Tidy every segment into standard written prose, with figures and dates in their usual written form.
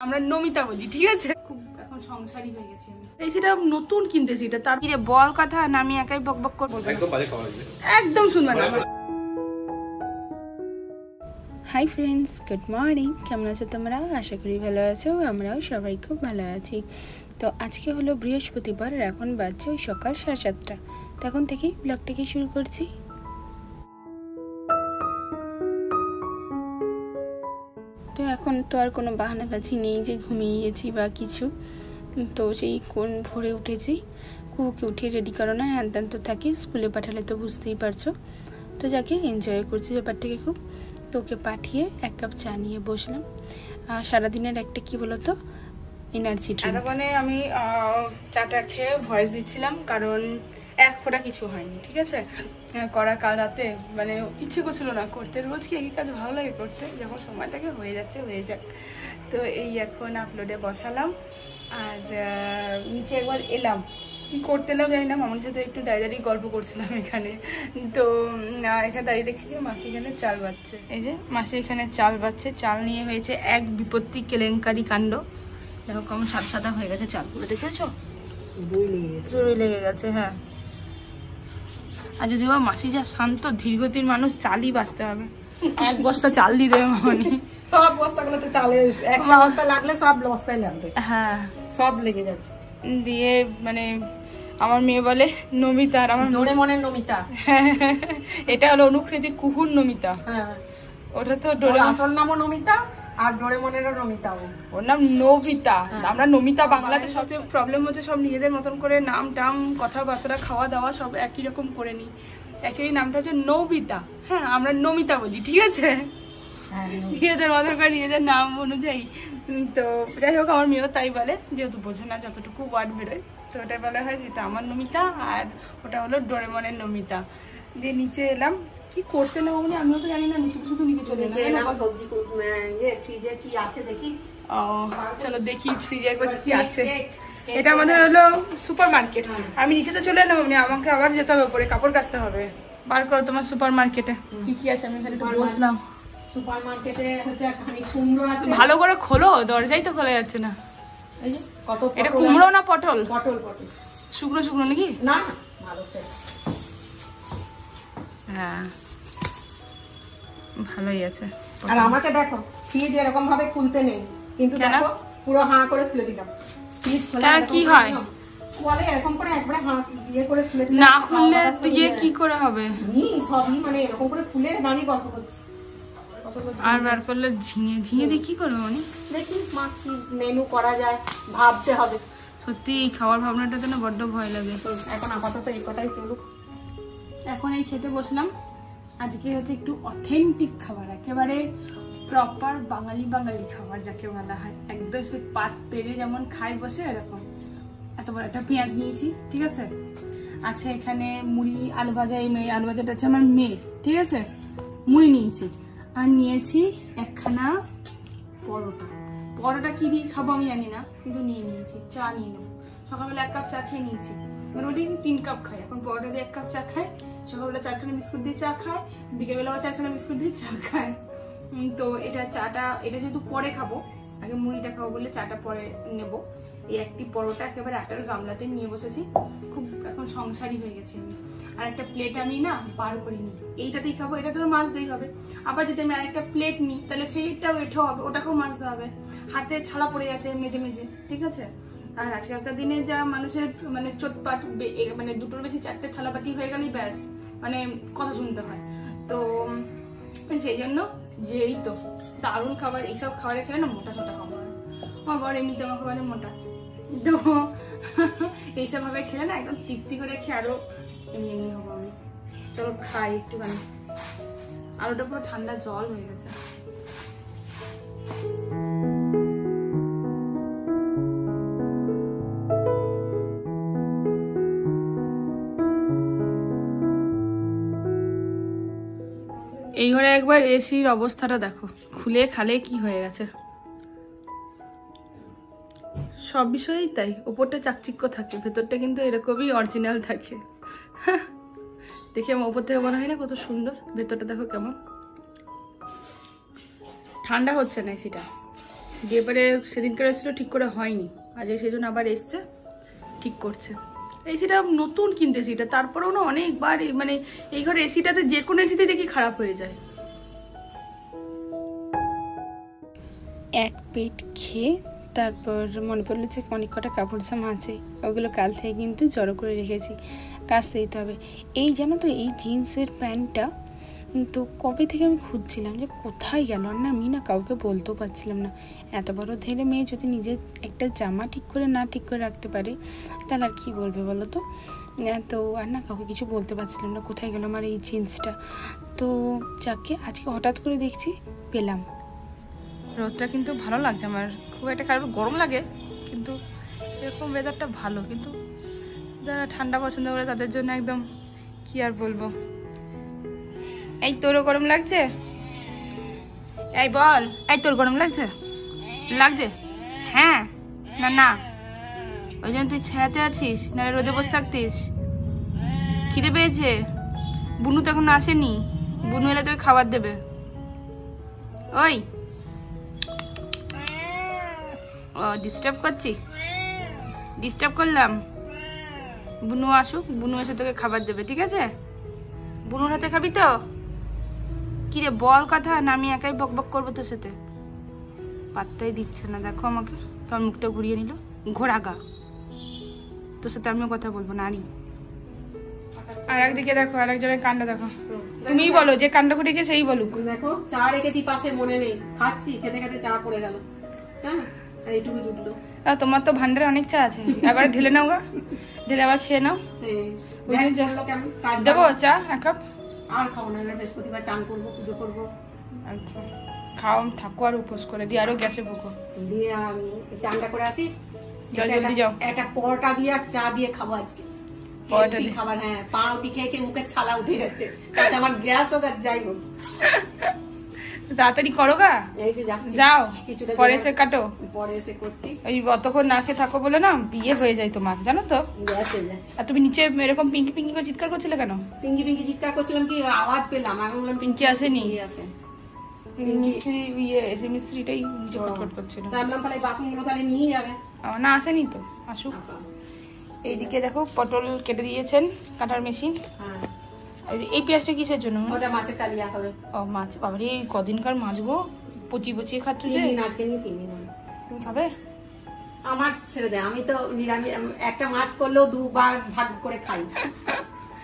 আমরা নমিতা বলি, ঠিক আছে? খুব এখন সংসারী হয়ে গেছি আমি। এই সেটা নতুন কিনতেছি, এটা তার কিরে বল কথা না, আমি একাই বকবক করবো, একদম শুনবে না। Hi friends, good morning. কেমন আছো তোমরা? আশা করি ভালো আছো, আমরাও সবাই খুব ভালো আছি। তো আজকে হলো বৃহস্পতিবার, আর এখন বাজছে ওই সকাল 7:30। তখন থেকেই ব্লগটাকে শুরু করছি। তো এখন তো আর কোনো বাহানাবাজি নেই যে ঘুমিয়ে গেছি বা কিছু। তো সেই কোন ভোরে উঠেছি, কুকুকে উঠিয়ে রেডি করো না, হ্যান ত্যান তো থাকি, স্কুলে পাঠালে তো বুঝতেই পারছো। তো যাকে এনজয় করছি ব্যাপারটাকে খুব। তো ওকে পাঠিয়ে এক কাপ চা নিয়ে বসলাম। সারাদিনের একটা কি বলতো এনার্জি ড্রিঙ্ক। এতক্ষণে আমি চাটা খেয়ে ভয়েস দিচ্ছিলাম, কারণ এক ফোঁটা কিছু হয়নি, ঠিক আছে? করা কাল রাতে মানে ইচ্ছে করছিল না করতে, রোজ কি একই কাজ ভালো লাগে করতে, যখন সময় থাকে হয়ে যাচ্ছে, হয়ে যাক। তো এই এখন আপলোডে বসালাম, আর নিচে একবার এলাম, কি করতে এলাম জানি না, মামার সাথে একটু দাঁড়িয়ে গল্প করছিলাম এখানে। তো এখানে দাঁড়িয়ে দেখছি যে মাসি এখানে চাল বাচ্ছে। এই যে মাসি এখানে চাল বাচ্ছে, চাল নিয়ে হয়েছে এক বিপত্তি কেলেঙ্কারি কাণ্ড। দেখো কেমন সাদা সাদা হয়ে গেছে চালগুলো, দেখেছো? রুই লেগে গেছে, হ্যাঁ। আর যদি বা মাসি যা শান্ত ধীরগতির মানুষ, চালই বাঁচতে হবে, এক বস্তা চাল দিয়ে দেবে মামনি। সব বস্তাগুলোতে চালে একটা বস্তা লাগলে সব বস্তায় লাগবে, হ্যাঁ সব লেগে যাচ্ছে। দিয়ে মানে আমার মেয়ে বলে নমিতা, আর আমার ডোরেমনের নমিতা। এটা হলো অনুকৃতি কুহুর নমিতা। হ্যাঁ, ওটা তো আসল নামও নমিতা, আর ডোরেমনেরও নমিতা, ওর নাম নবিতা। আমরা নমিতা, বাংলাতে সবচেয়ে প্রবলেম হচ্ছে সব নিজেদের মতন করে নাম টাম কথাবার্তা খাওয়া দাওয়া সব একই রকম করে নিই। অ্যাকচুয়ালি নামটা হচ্ছে নবিতা, হ্যাঁ আমরা নমিতা বলি, ঠিক আছে? নিজেদের মতন করে নিজেদের নাম অনুযায়ী। তো যাই হোক, আমার মেয়েও তাই বলে, যেহেতু বোঝে না যতটুকু ওয়ার্ড বেরোয়, তো ওটা বলা হয় যেটা আমার নমিতা, আর ওটা হলো ডোরেমনের নমিতা। দিয়ে নিচে এলাম, কি করতে এলাম মানে আমিও তো জানি না, শুধু শুধু নিচে চলে এলাম। সবজি ফ্রিজে কি আছে দেখি। ও চলো দেখি ফ্রিজে একবার কি আছে। এটা আমাদের হলো সুপার মার্কেট। আমি নিচে তো চলে এলাম, আমাকে আবার যেতে হবে উপরে, কাপড় কাচতে হবে। বার করো তোমার সুপার মার্কেটে কি কি আছে। আমি এখানে বসলাম। সুপার মার্কেটে হচ্ছে খানিক কুমড়ো আছে, ভালো করে খোলো, দরজাই তো খোলা যাচ্ছে না। এই যে কত, এটা কুমড়ো না পটল? পটল, পটল শুকনো শুকনো নাকি? না ভালো, হ্যাঁ ভালোই আছে। আর আমাকে দেখো ফ্রিজ এরকম ভাবে খুলতে নেই, কিন্তু দেখো পুরো হাঁ করে খুলে দিলাম। ফ্রিজ খোলা কি হয় বলে এরকম করে একবারে হাঁ ইয়ে করে খুলে দিলে, না খুললে ইয়ে কি করে হবে? সবই মানে এরকম করে খুলে দামি গল্প করছি। আর বার করলে ঝিঙে ঝিঙে দিয়ে কি করবো মানে? দেখি মা কি মেনু করা যায়, ভাবতে হবে। সত্যি এই খাওয়ার ভাবনাটাতে না বড্ড ভয় লাগে। এখন আপাতত এই কথাই চলুক। এখন এই খেতে বসলাম। আজকে হচ্ছে একটু অথেন্টিক খাবার, একেবারে প্রপার বাঙালি বাঙালি খাবার যাকে বলা হয়, একদম সে পাত পেরে যেমন খাই বসে এরকম। এত বড় একটা পেঁয়াজ নিয়েছি, ঠিক আছে? আচ্ছা এখানে মুড়ি, আলু ভাজা, এই মেয়ে আলু ভাজাটা হচ্ছে আমার মেয়ে, ঠিক আছে? মুড়ি নিয়েছি, আর নিয়েছি একখানা পরোটা। পরোটা কি দিয়ে খাবো আমি জানি না, কিন্তু নিয়ে নিয়েছি। চা নিয়ে নেবো, সকালবেলা 1 কাপ চা খেয়ে নিয়েছি, মোটামুটি 3 কাপ খাই। এখন পরোটা দিয়ে 1 কাপ চা খাই, সকালবেলা 4খানা বিস্কুট দিয়ে চা খায়, বিকেলবেলা 4খানা বিস্কুট দিয়ে চা খায়। তো এটা চাটা, এটা যেহেতু পরে খাবো, আগে মুড়িটা খাবো বলে চাটা পরে নেবো। এই একটি পরোটা একেবারে আটার গামলাতে নিয়ে বসেছি, খুব এখন সংসারী হয়ে গেছি আমি। আর একটা প্লেট আমি না বার করিনি, এইটাতেই খাবো, এটা ধরো মাছ দিই হবে। আবার যদি আমি আরেকটা প্লেট নিই তাহলে সেইটাও এঠো হবে, ওটাকেও মাছ দেওয়া হবে, হাতে ছালা পড়ে যাচ্ছে মেজে মেজে, ঠিক আছে? আর আজকালকার দিনে যা মানুষের মানে চোটপাট, মানে 2টোর বেশি 4টে থালাবাটি হয়ে গেলেই ব্যাস মানে কথা শুনতে হয়। তো সেই জন্য যে এই তো দারুণ খাবার, এইসব খাবারে খেলে না মোটা সোটা খাবার। আমার বর এমনিতে আমার খাবারে মোটা, তো এইসব ভাবে খেলে না একদম তৃপ্তি করে খেয়ে আরো এমনি এমনি হবো আমি। চলো খাই একটুখানি। আর ওটা পুরো ঠান্ডা জল হয়ে গেছে। এই ঘরে একবার এসির অবস্থাটা দেখো, খুলে খালে কি হয়ে গেছে। সব বিষয়েই তাই, ওপরটা চাকচিক্য থাকে, ভেতরটা কিন্তু এরকমই অরিজিনাল থাকে। দেখে আমার ওপর থেকে মনে হয় না কত সুন্দর, ভেতরটা দেখো কেমন। ঠান্ডা হচ্ছে না এসিটা, দিয়ে পরে সেদিনকার এসেছিল ঠিক করে হয়নি, আজ সেজন্য আবার এসছে ঠিক করছে। এসিটা নতুন কিনতে এসিটা, তারপরেও না অনেকবার মানে এই ঘরে এসিটাতে যে কোনো এসিতে দেখি খারাপ হয়ে যায়। এক পেট খেয়ে তারপর মনে পড়লো যে অনেক কটা কাপড় জামা আছে, ওগুলো কাল থেকে কিন্তু জড়ো করে রেখেছি, কাচতে দিতে হবে। এই জানো তো এই জিন্সের প্যান্টটা তো কবে থেকে আমি খুঁজছিলাম যে কোথায় গেল, আর না আমি না কাউকে বলতেও পারছিলাম না। এত বড় ধেলে মেয়ে যদি নিজের একটা জামা ঠিক করে না ঠিক করে রাখতে পারে তাহলে আর কী বলবে বলো তো। তো আর না কাউকে কিছু বলতে পারছিলাম না কোথায় গেল আমার এই জিন্সটা। তো যাকে আজকে হঠাৎ করে দেখছি পেলাম। রোদটা কিন্তু ভালো লাগছে আমার, খুব একটা খারাপ গরম লাগে, কিন্তু এরকম ওয়েদারটা ভালো। কিন্তু যারা ঠান্ডা পছন্দ করে তাদের জন্য একদম কি আর বলবো। এই তোরও গরম লাগছে? এই বল, এই তোর গরম লাগছে? লাগছে? হ্যাঁ না না, ওই জন্য তুই ছায়াতে আছিস, না রোদে বসে থাকতিস? খিদে পেয়েছে? বুনু তো এখন আসেনি, বুনু এলে তোকে খাবার দেবে। ওই ও ডিস্টার্ব করছি? ডিস্টার্ব করলাম? বুনু আসুক, বুনু এসে তোকে খাবার দেবে, ঠিক আছে? বুনুর হাতে খাবি তো? কি রে বল কথা, না আমি একাই বক বক করবো তোর সাথে? পাত্তাই দিচ্ছে না, দেখো আমাকে, তোর মুখটা ঘুরিয়ে নিল, ঘোরাগা। তোর সাথে আমিও কথা বলবো না। আর একদিকে দেখো আর একজনের কাণ্ড দেখো। তুমিই বলো, যে কাণ্ড ঘটেছে সেই বলুক। দেখো চা রেখেছি পাশে, মনে নেই, খাচ্ছি, খেতে খেতে চা পড়ে গেল। হ্যাঁ এইটুকু জুটলো। তোমার তো ভান্ডারে অনেক চা আছে, এবার ঢেলে নাও গা, ঢেলে আবার খেয়ে নাও। দেবো চা এক কাপ? আর খাবো না, বৃহস্পতিবার চান করবো, পুজো করবো। আচ্ছা খাও, থাকো আর উপোস করে দিয়ে আরো গ্যাসে ভুগো। দিয়ে চানটা করে আসি, জলদি যাও। একটা পরোটা দিয়ে চা দিয়ে খাবো আজকে খাবার। হ্যাঁ পাউরুটি খেয়ে খেয়ে মুখের ছালা উঠে গেছে, তাতে আমার গ্যাস হোক আর যাই হোক। তাড়াতাড়ি করো গা, যাও পরে এসে কাটো। পরে এসে করছি, ওই অতক্ষণ না খেয়ে থাকো বলে না বিয়ে হয়ে যায় তোমার, জানো তো। আর তুমি নিচে এরকম পিঙ্কি পিঙ্কি করে চিৎকার করছিলে কেন? পিঙ্কি পিঙ্কি চিৎকার করছিলাম কি আওয়াজ পেলাম, আমি বললাম পিঙ্কি আসেনি। মিস্ত্রি ইয়ে এসে মিস্ত্রিটাই নিচে কটকট করছিল, ভাবলাম তাহলে বাসনগুলো তাহলে নিয়ে যাবে। না আসেনি তো, আসুক। এইদিকে দেখো পটল কেটে দিয়েছেন কাটার মেশিন। এই পেঁয়াজটা কিসের জন্য? ওটা মাছের কালিয়া হবে। ও মাছ, বাবারে এই কদিনকার মাছবো পচিয়ে পচিয়ে খাচ্ছ যে। 3 দিন আজকে নিয়ে 3 দিন তুমি খাবে? আমার ছেড়ে দেয়, আমি তো নিরামিষ, একটা মাছ করলেও 2 বার ভাগ করে খাই।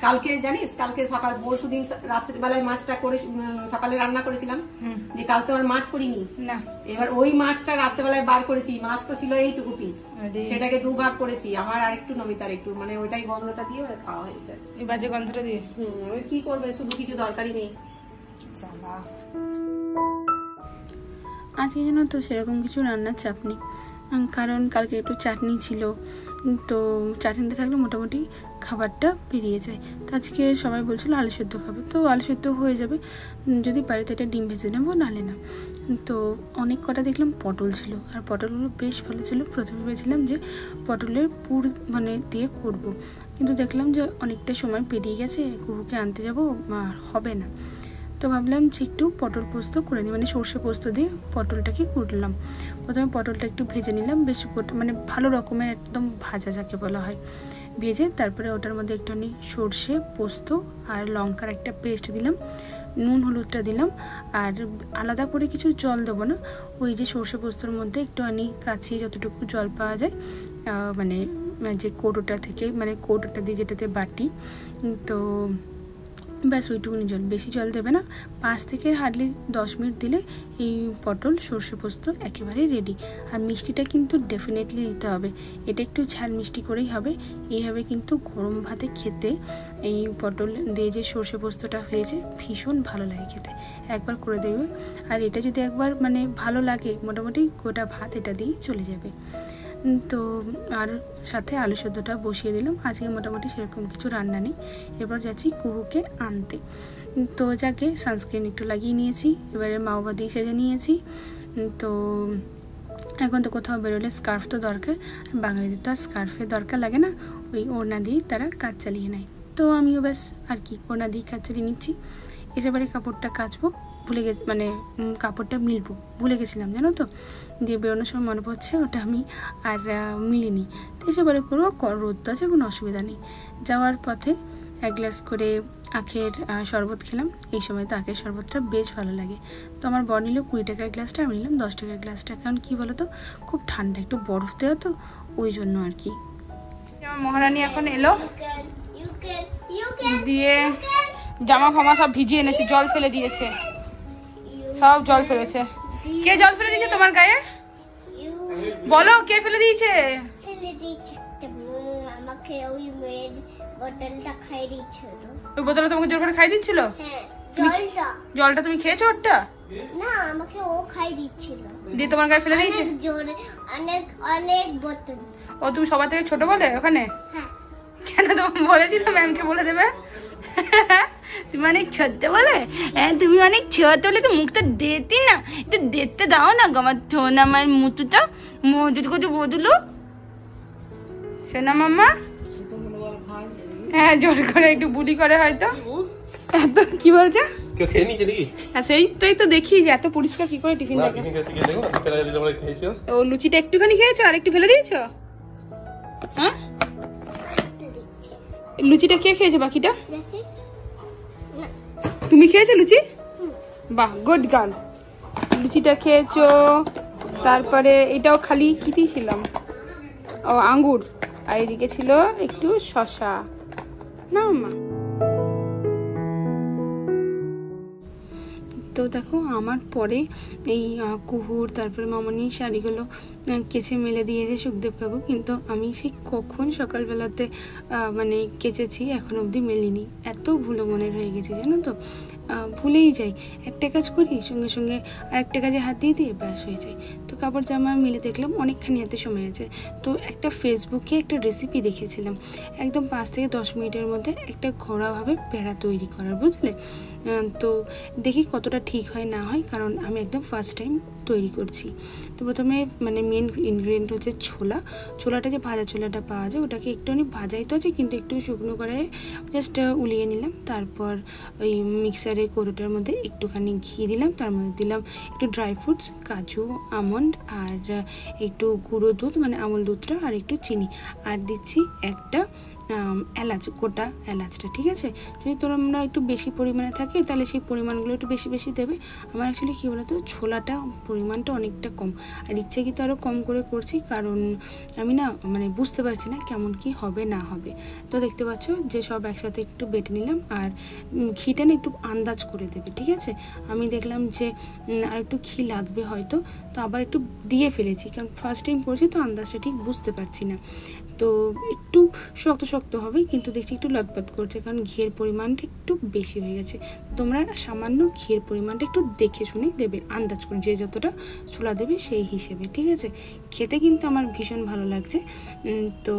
কালকে জানিস, কালকে সকাল পরশু দিন রাতের বেলায় মাছটা করে সকালে রান্না করেছিলাম, যে কাল তো আর মাছ করিনি না, এবার ওই মাছটা রাত্রেবেলায় বার করেছি। মাছ তো ছিল এইটুকু পিস, সেটাকে 2 ভাগ করেছি, আমার আর একটু নমিতার একটু, মানে ওইটাই গন্ধটা দিয়ে খাওয়া হয়েছে, এই বাজে গন্ধটা দিয়ে। ওই কি করবে, শুধু কিছু দরকারই নেই। আজকে যেন তো সেরকম কিছু রান্নার চাপ নেই, কারণ কালকে একটু চাটনি ছিল, তো চাটনিটা থাকলে মোটামুটি খাবারটা পেরিয়ে যায়। তো আজকে সবাই বলছিল আলু সেদ্ধ খাবে, তো আলু সেদ্ধ হয়ে যাবে, যদি বাড়িতে একটা ডিম ভেজে নেবো, নাহলে না। তো অনেক কটা দেখলাম পটল ছিল, আর পটলগুলো বেশ ভালো ছিল। প্রথমে ভেবেছিলাম যে পটলের পুর মানে দিয়ে করব, কিন্তু দেখলাম যে অনেকটা সময় পেরিয়ে গেছে, কুকুকে আনতে যাবো, হবে না। তো ভাবলাম যে একটু পটল পোস্ত করে নিই, মানে সর্ষে পোস্ত দিয়ে পটলটাকে কুটলাম। প্রথমে পটলটা একটু ভেজে নিলাম, বেশ মানে ভালো রকমের একদম ভাজা যাকে বলা হয়, ভেজে তারপরে ওটার মধ্যে একটুখানি সর্ষে পোস্ত আর লঙ্কার একটা পেস্ট দিলাম, নুন হলুদটা দিলাম, আর আলাদা করে কিছু জল দেবো না, ওই যে সর্ষে পোস্তর মধ্যে একটুখানি কাছিয়ে যতটুকু জল পাওয়া যায়, মানে যে কৌটোটা থেকে, মানে কৌটোটা দিয়ে যেটাতে বাটি, তো ব্যাস ওইটুকুনি জল, বেশি জল দেবে না। 5 থেকে হার্ডলি 10 মিনিট দিলে এই পটল সর্ষে পোস্ত একেবারে রেডি। আর মিষ্টিটা কিন্তু ডেফিনেটলি দিতে হবে, এটা একটু ঝাল মিষ্টি করেই হবে। এইভাবে কিন্তু গরম ভাতে খেতে এই পটল দিয়ে যে সর্ষে পোস্তটা হয়েছে ভীষণ ভালো লাগে খেতে, একবার করে দেখবে। আর এটা যদি একবার মানে ভালো লাগে, মোটামুটি গোটা ভাত এটা দিয়েই চলে যাবে। তো আর সাথে আলু সেদ্ধটা বসিয়ে দিলাম। আজকে মোটামুটি সেরকম কিছু রান্না নেই। এরপর যাচ্ছি কুহুকে আনতে, তো যাকে সানস্ক্রিন একটু লাগিয়ে নিয়েছি, এবারে মাওবা দিয়ে সেজে নিয়েছি। তো এখন তো কোথাও বেরোলে স্কার্ফ তো দরকার, আর বাঙালিদের তো আর স্কার্ফের দরকার লাগে না, ওই ওড়না দিয়েই তারা কাজ চালিয়ে নেয়। তো আমিও ব্যাস আর কি ওড়না দিয়েই কাজ চালিয়ে নিচ্ছি। এসে পরে কাপড়টা কাচবো, ভুলে গেছি, মানে কাপড়টা মিলবো ভুলে গেছিলাম জানো তো। দিয়ে বেরোনোর সময় মনে পড়ছে ওটা আমি আর মিলিনি। তো এসে বলে করবো, রোদ তো আছে, কোনো অসুবিধা নেই। যাওয়ার পথে 1 গ্লাস করে আখের শরবত খেলাম। এই সময় তো আখের শরবতটা বেশ ভালো লাগে। তো আমার বর নিল 20 টাকার গ্লাসটা, আমি নিলাম 10 টাকার গ্লাসটা। কারণ কী বলো তো, খুব ঠান্ডা, একটু বরফ দেওয়া তো, ওই জন্য আর কি। আমার মহারানী এখন এলো, দিয়ে জামা ফামা সব ভিজিয়ে এনেছে, জল ফেলে দিয়েছে, সব জল ফেলেছে। কে জল ফেলে দিয়েছে তোমার গায়ে? বলো কে ফেলে দিয়েছে? আমাকে ওই মেড বোতলটা খাই দিচ্ছিল। ওই বোতলটা তোমাকে জোর করে খাই দিচ্ছিল? হ্যাঁ, জলটা তুমি খেয়েছো ওটা? না, আমাকে ও খাই দিচ্ছিল। দিয়ে তোমার গায়ে ফেলে দিয়েছে? অনেক বোতল। ও তুমি সবার থেকে ছোট বলে ওখানে? হ্যাঁ। কেন তোমাকে বলেছিল ম্যামকে বলে দেবে? তুমি অনেক ছোট বলে? হ্যাঁ, তুমি অনেক ছোট বলে তো মুখটা দেখতে না, একটু দেখতে দাও না আমার ছোনা, আমার মুতুটা মজুদ করে বদলো সোনা মাম্মা। হ্যাঁ, জোর করে একটু বুলি করে হয়তো। এত কি বলছে? কেউ খেয়ে নিয়েছে নাকি? সেইটাই তো দেখি যে এত পরিষ্কার কি করে টিফিন দেখে। ও লুচিটা একটুখানি খেয়েছো আর একটু ফেলে দিয়েছো? হ্যাঁ, লুচিটা কে খেয়েছে বাকিটা? তুমি খেয়েছো লুচি? বাহ, গুড গার্ল। লুচিটা খেয়েছো, তারপরে এটাও খালি কি দিয়েছিলাম, ও আঙ্গুর, আর এদিকে ছিল একটু শসা। না মা, তো দেখো আমার পরে এই কুহুর তারপরে মামনি শাড়িগুলো কেচে মেলে দিয়েছে সুখদেব কাকু, কিন্তু আমি সেই কখন সকালবেলাতে মানে কেচেছি এখন অবধি মেলিনি। এত ভুলো মনের হয়ে গেছে জানো তো, ভুলেই যাই। একটা কাজ করি সঙ্গে সঙ্গে আরেকটা কাজে হাত দিয়ে দিয়ে ব্যাস হয়ে যায়। তো কাপড় জামা মিলে দেখলাম অনেকখানি হাতে সময় আছে। তো একটা ফেসবুকে একটা রেসিপি দেখেছিলাম, একদম 5 থেকে 10 মিনিটের মধ্যে একটা ঘরোয়াভাবে প্যারা তৈরি করার, বুঝলে? তো দেখি কতটা ঠিক হয় না হয়, কারণ আমি একদম ফার্স্ট টাইম তৈরি করছি। তো প্রথমে মানে মেন ইনগ্রিডিয়েন্ট হচ্ছে ছোলাটা যে ভাজা ছোলাটা পাওয়া যায়, ওটাকে একটুখানি ভাজাই তো আছে, কিন্তু একটু শুকনো করে জাস্ট উলিয়ে নিলাম। তারপর ওই মিক্সারের কৌটোটার মধ্যে একটুখানি ঘি দিলাম, তার মধ্যে দিলাম একটু ড্রাই ফ্রুটস, কাজু, আমন্ড, আর একটু গুঁড়ো দুধ মানে আমল দুধটা, আর একটু চিনি, আর দিচ্ছি একটা এলাচ, গোটা এলাচটা। ঠিক আছে, যদি তোমরা একটু বেশি পরিমাণে থাকে তাহলে সেই পরিমাণগুলো একটু বেশি বেশি দেবে। আমার অ্যাকচুয়ালি কী বলতো, ছোলাটা পরিমাণটা অনেকটা কম, আর ইচ্ছে কিন্তু আরও কম করে করছি, কারণ আমি না মানে বুঝতে পারছি না কেমন কি হবে না হবে। তো দেখতে পাচ্ছ যে সব একসাথে একটু বেটে নিলাম, আর ঘিটা না একটু আন্দাজ করে দেবে। ঠিক আছে, আমি দেখলাম যে আর একটু ঘি লাগবে হয়তো, তো আবার একটু দিয়ে ফেলেছি, কারণ ফার্স্ট টাইম করছি তো আন্দাজটা ঠিক বুঝতে পারছি না। তো একটু শক্ত শক্ত হবে, কিন্তু দেখছি একটু লতপত করছে, কারণ ঘিয়ের পরিমাণটা একটু বেশি হয়ে গেছে। তোমরা সামান্য ঘিয়ের পরিমাণটা একটু দেখে শুনে দেবে, আন্দাজ করে, যে যতটা ছোলা দেবে সেই হিসেবে। ঠিক আছে, খেতে কিন্তু আমার ভীষণ ভালো লাগছে। তো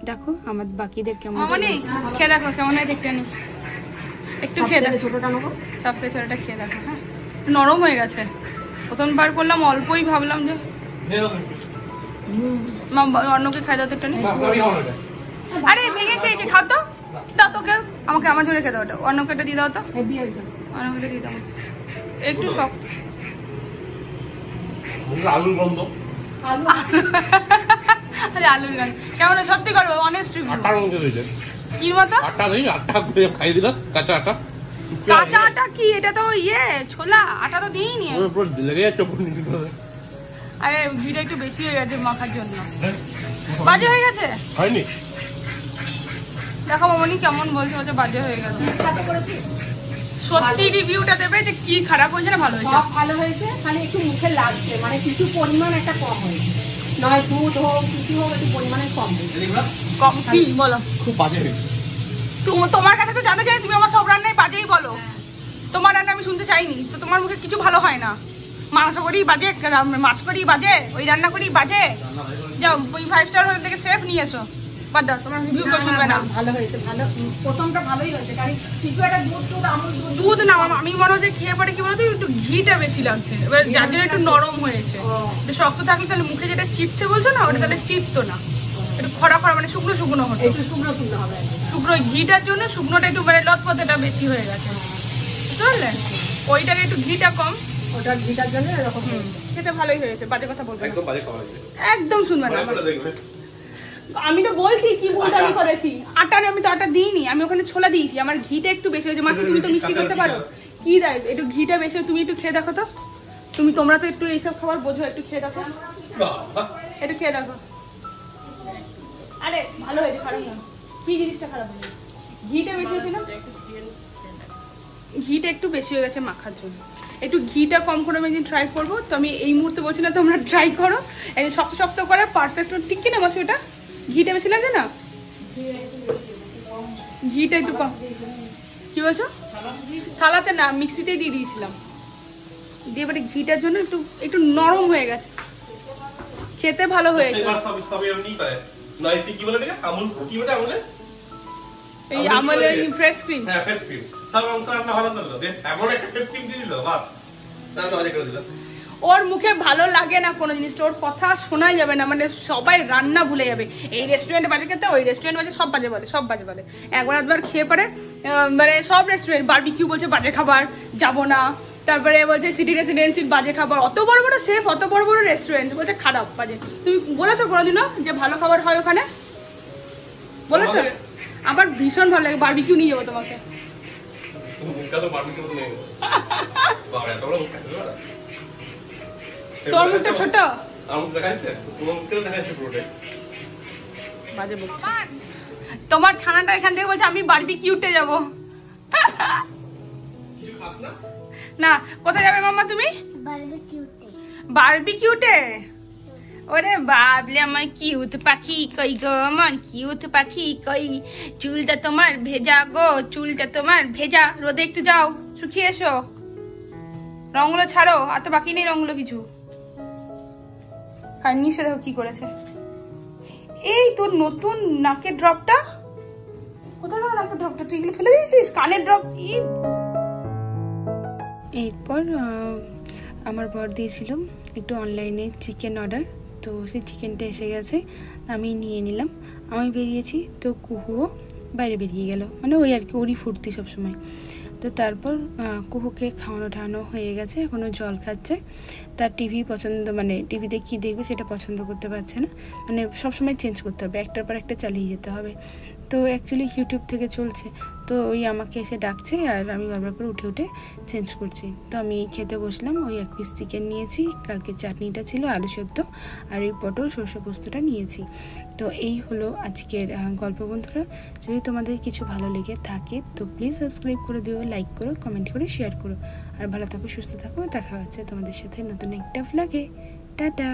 দেখো আমার বাকিদের কেমন খেয়ে দেখো, কেমন হয়েছে একটু খেয়ে দেখো। ছোটটা নেবো, সবথেকে ছোটটা খেয়ে দেখো। হ্যাঁ, নরম হয়ে গেছে। প্রথমবার করলাম অল্পই, ভাবলাম যে অন্যকে খাই দাও তো একটু। আরে ভেঙে খেয়েছে, খাও তো, দাও তোকে, আমাকে আমার জন্য খেতে দাও, অন্যকে একটা দিয়ে দাও তো, অন্যকে দিয়ে দাও একটু শক্ত। আলুর গন্ধ, আরে আলুর গান কেমন সত্যি করবো, অনেস্ট রিভিউ। কি মতো আটা নেই, আটা খাই দিলাম, কাঁচা আটা। কাঁচা আটা কি? এটা তো ইয়ে ছোলা, আটা তো দিইনি। লেগে যাচ্ছে। আরে ঘিটা একটু বেশি হয়ে গেছে মাখার জন্য, বাজে হয়ে গেছে। হয়নি, দেখো মামনি কেমন বলছে, বলছে বাজে হয়ে গেছে। সত্যি রিভিউটা দেবে যে কি খারাপ হয়েছে না ভালো হয়েছে। সব ভালো হয়েছে, খালি একটু মুখে লাগছে, মানে কিছু পরিমাণ একটা কম হয়েছে, নয় দুধ হোক কিছু হোক একটু পরিমাণে কম হয়েছে। কম কি বলো? খুব বাজে হয়েছে। তোমার কাছে তো জানতে চাই, তুমি আমার সব রান্নায় বাজেই বলো। তোমার রান্না আমি শুনতে চাইনি, তো তোমার মুখে কিছু ভালো হয় না। মাংস করি বাজে, মাছ করি বাজে, ওই রান্না করি বাজে। যাও ওই 5 স্টার হোটেল থেকে শেফ নিয়ে এসো, বাদ দাও, তোমার রিভিউ করে শুনবে না। ভালো হয়েছে, ভালো, প্রথমটা ভালোই হয়েছে, কারণ কিছু একটা দুধ না, আমি মনে হচ্ছে খেয়ে পরে কি বলতো একটু ঘিটা বেশি লাগছে, এবার যার জন্য একটু নরম হয়েছে। শক্ত থাকলে তাহলে মুখে যেটা চিপছে বলছো না, ওটা তাহলে চিপতো না, একটু খরা খরা মানে শুকনো শুকনো হতো, একটু শুকনো শুকনো হবে। শুকনো ঘিটার জন্য শুকনোটা একটু মানে লতপতেটা বেশি হয়ে গেছে, বুঝতে পারলে? ওইটার একটু ঘিটা কম, ওটার ঘিটার জন্য এরকম খেতে ভালোই হয়েছে, বাজে কথা বলবো না, একদম বাজে খাওয়া হয়েছে। একদম শুনবে না। মনে করে দেখবে। আমি তো বলছি কি ভুলটা আমি করেছি, আটারে আমি তো আটা দিইনি, আমি ওখানে ছোলা দিয়েছি, আমার ঘিটা একটু বেশি হয়েছে। মাসি তুমি তো মিষ্টি করতে পারো, কি দেয় একটু ঘিটা বেশি, তুমি একটু খেয়ে দেখো তো, তোমরা তো একটু এইসব খাবার বোঝো, একটু খেয়ে দেখো, বাবা, একটু খেয়ে দেখো। আরে ভালো হয়েছে, খারাপ না। কি জিনিসটা খারাপ হয়েছে? ঘিটা বেশি হয়েছে না, ঘিটা একটু বেশি হয়ে গেছে মাখার জন্য, একটু ঘিটা কম করে আমি একদিন ট্রাই করবো। তো আমি এই মুহূর্তে বলছি না, তোমরা ট্রাই করো, এই শক্ত শক্ত করে পারফেক্ট ঠিক কিনা মাসি, ওটা ঘিটা বেশি লাগে না, ঘিটা একটু কম। কি বলছো? থালাতে না, মিক্সিতেই দিয়ে দিয়েছিলাম, দিয়ে এবারে ঘিটার জন্য একটু একটু নরম হয়ে গেছে, খেতে ভালো হয়েছে। এই আমলের ফ্রেশ ক্রিম, ওর মুখে ভালো লাগে না কোনো জিনিসটা, ওর কথা শোনাই যাবে না, মানে সবাই রান্না ভুলে যাবে। এই রেস্টুরেন্টে বাজে খেতে, ওই রেস্টুরেন্ট বাজে, সব বাজে বলে, সব বাজে বলে। একবার আধবার খেয়ে পরে মানে সব রেস্টুরেন্ট, বারবিকিউ বলছে বাজে খাবার, যাবো না। তারপরে বলছে সিটি রেসিডেন্সির বাজে খাবার, অত বড় বড় শেফ, অত বড় বড় রেস্টুরেন্ট, বলছে খারাপ বাজে। তুমি বলেছো কোনোদিনও যে ভালো খাবার হয় ওখানে? বলেছো? আমার ভীষণ ভালো লাগে, বারবিকিউ নিয়ে যাবো তোমাকে। তোর মুখটা ছোট, বাজে বলছে। তোমার ছানাটা এখান থেকে বলছে আমি বারবিকিউতে যাবো। না, কোথায় যাবে মাম্মা তুমি? বারবিকিউতে। ওরে বাবলে আমার কিউট পাখি কই গো, আমার কিউট পাখি কই, চুলটা তোমার ভেজা গো, চুলটা তোমার ভেজা, রোদে একটু যাও, শুকিয়ে এসো, রঙগুলো ছাড়ো, আর তো বাকি নেই রঙগুলো কিছু। আর নিচে দেখো কি করেছে, এই তোর নতুন নাকের ড্রপটা কোথায় গেল? নাকের ড্রপটা তুই এগুলো ফেলে দিয়েছিস, কানের ড্রপ। এরপর আমার বর দিয়েছিল একটু অনলাইনে চিকেন অর্ডার, তো সেই চিকেনটা এসে গেছে, আমি নিয়ে নিলাম। আমি বেরিয়েছি তো কুহুও বাইরে বেরিয়ে গেল, মানে ওই আর কি, ওরই ফুর্তি সবসময়। তো তারপর কুহুকে খাওয়ানো ঠাওয়ানো হয়ে গেছে, এখনও জল খাচ্ছে। তার টিভি পছন্দ, মানে টিভিতে কী দেখবে সেটা পছন্দ করতে পারছে না, মানে সবসময় চেঞ্জ করতে হবে, একটার পর একটা চালিয়ে যেতে হবে। তো অ্যাকচুয়ালি ইউটিউব থেকে চলছে, তো ওই আমাকে এসে ডাকছে আর আমি বারবার করে উঠে উঠে চেঞ্জ করছি। তো আমি খেতে বসলাম, ওই 1 পিস চিকেন নিয়েছি, কালকে চাটনিটা ছিল আলু সেদ্ধ, আর ওই পটল সরষে পোস্তটা নিয়েছি। তো এই হলো আজকের গল্প বন্ধুরা। যদি তোমাদের কিছু ভালো লেগে থাকে তো প্লিজ সাবস্ক্রাইব করে দিও, লাইক করো, কমেন্ট করে শেয়ার করো, আর ভালো থাকো, সুস্থ থাকো। দেখা হচ্ছে তোমাদের সাথে নতুন একটা ভ্লগে। টাটা।